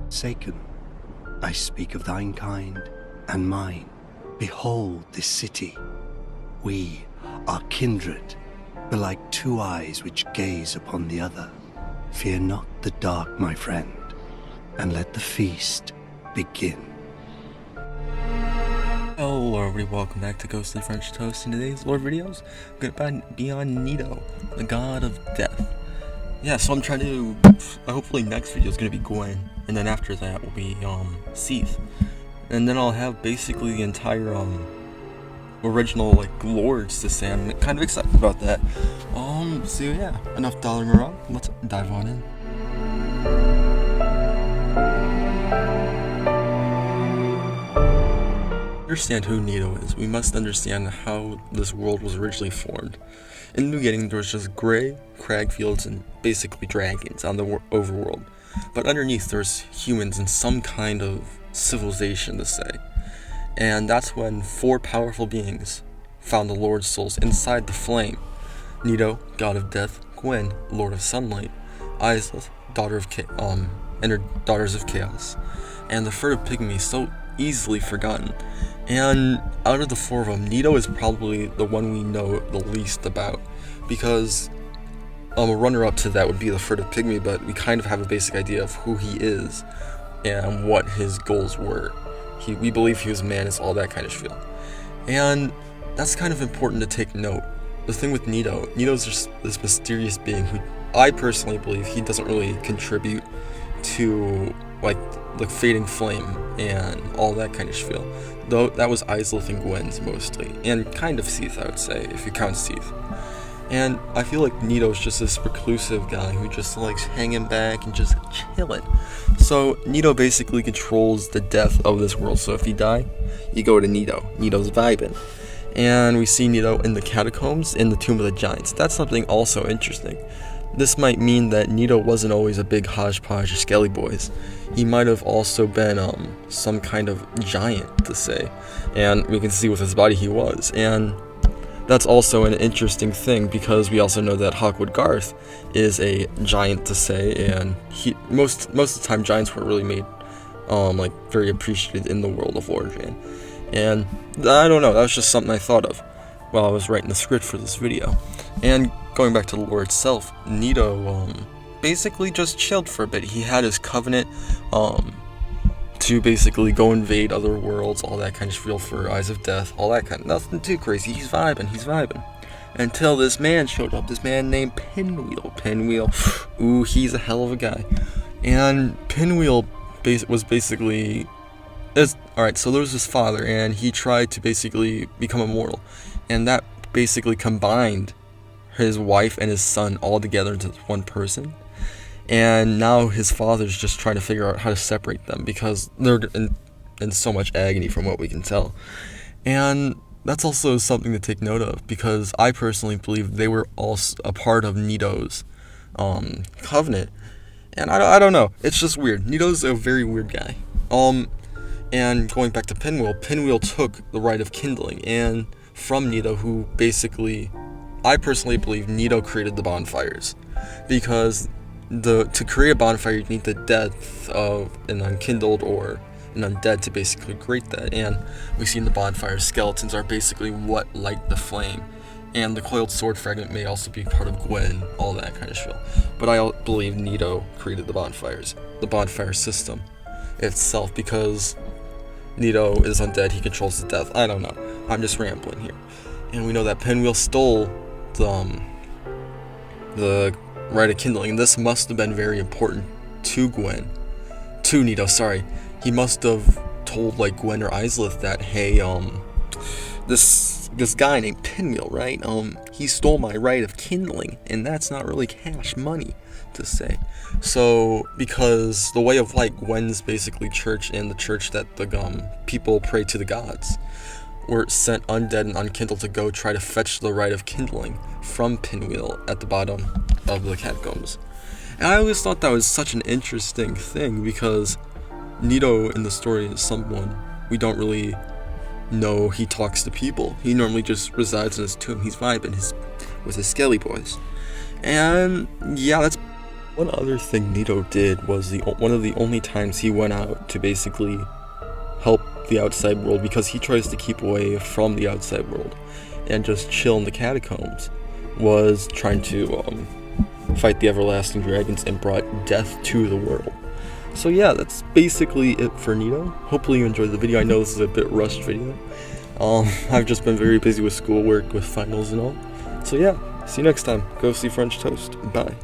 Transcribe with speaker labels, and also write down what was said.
Speaker 1: Sacred, I speak of thine kind and mine. Behold this city. We are kindred, but like two eyes which gaze upon the other. Fear not the dark, my friend, and let the feast begin.
Speaker 2: Hello everybody, welcome back to Ghostly French Toast. In today's lore videos, I'm gonna be on Nito, the god of death. Yeah, so I'm trying to, hopefully next video is gonna be Gwen, and then after that will be, Seath. And then I'll have basically the entire, original, lords to say. I'm kind of excited about that. So yeah, enough dollaring around, let's dive on in. Understand who Nito is, we must understand how this world was originally formed. In the beginning, there was just gray, crag fields, and basically dragons on the overworld. But underneath, there's humans and some kind of civilization to say. And that's when four powerful beings found the Lord's souls inside the flame. Nito, god of death; Gwen, lord of sunlight; Islith, daughter of and her daughters of chaos. And the furtive pygmy, so easily forgotten. And out of the four of them, Nito is probably the one we know the least about, because a runner-up to that would be the furtive pygmy, but we kind of have a basic idea of who he is and what his goals were. We believe he was Manus, all that kind of spiel. And that's kind of important to take note. The thing with Nito's just this mysterious being who I personally believe he doesn't really contribute to the fading flame and all that kind of spiel. Though that was Islith and Gwen's mostly, and kind of Seath, I would say, if you count Seath. And I feel like Nito's just this reclusive guy who just likes hanging back and just chilling. So Nito basically controls the death of this world. So if you die, you go to Nito. Nito's vibing. And we see Nito in the catacombs in the Tomb of the Giants. That's something also interesting. This might mean that Nito wasn't always a big hodgepodge of skelly boys. He might have also been some kind of giant, to say. And we can see with his body he was. And that's also an interesting thing, because we also know that Hawkwood Garth is a giant, to say, and most of the time giants weren't really made very appreciated in the world of Lorjan. And I don't know, that was just something I thought of while I was writing the script for this video. And going back to the lore itself, Nito basically just chilled for a bit. He had his covenant to basically go invade other worlds, all that kind of spiel for Eyes of Death, all that kind of, nothing too crazy. He's vibing. Until this man showed up, this man named Pinwheel. Ooh, he's a hell of a guy. And Pinwheel was basically, alright, so there was his father, and he tried to basically become immortal. And that basically combined his wife and his son all together into one person. And now his father's just trying to figure out how to separate them, because they're in so much agony from what we can tell. And that's also something to take note of, because I personally believe they were also a part of Nito's covenant. And I don't know, it's just weird. Nito's a very weird guy. And going back to Pinwheel took the rite of kindling, and from Nito, who basically, I personally believe Nito created the bonfires, because to create a bonfire, you need the death of an unkindled or an undead to basically create that. And we see in the bonfire, skeletons are basically what light the flame. And the coiled sword fragment may also be part of Gwen, all that kind of shit. But I believe Nito created the bonfires, the bonfire system itself, because Nito is undead, he controls the death. I don't know, I'm just rambling here. And we know that Pinwheel stole the rite of kindling. This must have been very important to Nito, sorry. He must have told Gwen or Islith that, hey, this guy named Pinwheel, right? He stole my rite of kindling, and that's not really cash money, to say. So, because the way of Gwen's basically church, and the church that the people pray to the gods, were sent undead and unkindled to go try to fetch the rite of kindling from Pinwheel at the bottom of the catacombs. And I always thought that was such an interesting thing, because Nito in the story is someone we don't really know he talks to people. He normally just resides in his tomb. He's vibing with his skelly boys. And yeah, that's One other thing Nito did was one of the only times he went out to basically help the outside world, because he tries to keep away from the outside world and just chill in the catacombs, was trying to fight the everlasting dragons and brought death to the world. So yeah, that's basically it for Nito. Hopefully you enjoyed the video. I know this is a bit rushed video. I've just been very busy with schoolwork, with finals and all. So yeah, see you next time. Go see French Toast. Bye.